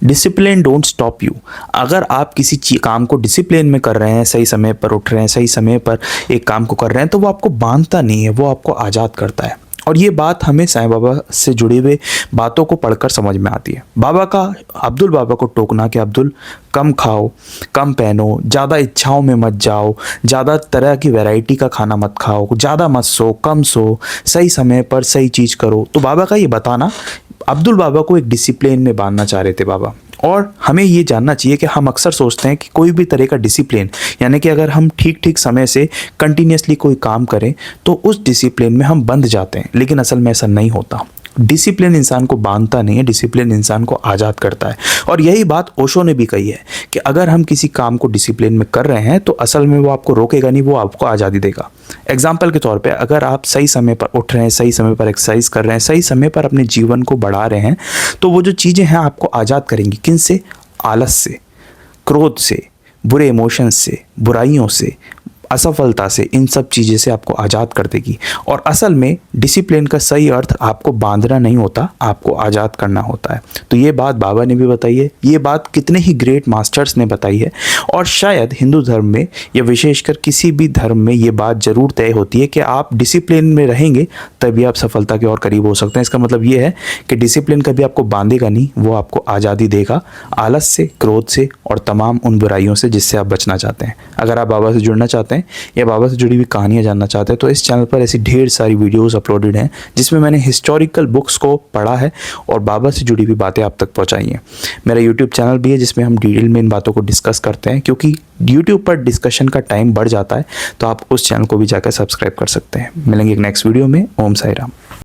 Discipline don't stop you. अगर आप किसी काम को डिसिप्लिन में कर रहे हैं, सही समय पर उठ रहे हैं, सही समय पर एक काम को कर रहे हैं, तो वो आपको बांधता नहीं है, वो आपको आज़ाद करता है। और ये बात हमें साईं बाबा से जुड़े हुए बातों को पढ़कर समझ में आती है। अब्दुल बाबा को टोकना कि अब्दुल कम खाओ, कम पहनो, ज़्यादा इच्छाओं में मत जाओ, ज़्यादा तरह की वैरायटी का खाना मत खाओ, ज़्यादा मत सो, कम सो, सही समय पर सही चीज़ करो। तो बाबा का ये बताना अब्दुल बाबा को एक डिसिप्लिन में बांधना चाह रहे थे बाबा। और हमें ये जानना चाहिए कि हम अक्सर सोचते हैं कि कोई भी तरह का डिसिप्लिन, यानी कि अगर हम ठीक ठीक समय से कंटिन्यूसली कोई काम करें तो उस डिसिप्लिन में हम बंध जाते हैं, लेकिन असल में ऐसा नहीं होता। डिसिप्लिन इंसान को बांधता नहीं है, डिसिप्लिन इंसान को आज़ाद करता है। और यही बात ओशो ने भी कही है कि अगर हम किसी काम को डिसिप्लिन में कर रहे हैं तो असल में वो आपको रोकेगा नहीं, वो आपको आज़ादी देगा। एग्जाम्पल के तौर पे अगर आप सही समय पर उठ रहे हैं, सही समय पर एक्सरसाइज कर रहे हैं, सही समय पर अपने जीवन को बढ़ा रहे हैं, तो वो जो चीज़ें हैं आपको आज़ाद करेंगी। किन से? आलस से, क्रोध से, बुरे इमोशंस से, बुराइयों से, असफलता से, इन सब चीज़ें से आपको आज़ाद कर देगी। और असल में डिसिप्लिन का सही अर्थ आपको बांधना नहीं होता, आपको आज़ाद करना होता है। तो ये बात बाबा ने भी बताई है, ये बात कितने ही ग्रेट मास्टर्स ने बताई है। और शायद हिंदू धर्म में या विशेषकर किसी भी धर्म में ये बात ज़रूर तय होती है कि आप डिसिप्लिन में रहेंगे तभी आप सफलता के और करीब हो सकते हैं। इसका मतलब ये है कि डिसिप्लिन कभी आपको बांधेगा नहीं, वो आपको आज़ादी देगा आलस से, क्रोध से और तमाम उन बुराइयों से जिससे आप बचना चाहते हैं। अगर आप बाबा से जुड़ना चाहते हैं या बाबा से जुड़ी हुई कहानियाँ जानना चाहते हैं तो इस चैनल पर ऐसी ढेर सारी वीडियोस अपलोडेड हैं जिसमें मैंने हिस्टोरिकल बुक्स को पढ़ा है और बाबा से जुड़ी हुई बातें आप तक पहुंचाई हैं। मेरा यूट्यूब चैनल भी है जिसमें हम डिटेल में इन बातों को डिस्कस करते हैं, क्योंकि यूट्यूब पर डिस्कशन का टाइम बढ़ जाता है, तो आप उस चैनल को भी जाकर सब्सक्राइब कर सकते हैं। मिलेंगे एक नेक्स्ट वीडियो में। ओम साई राम।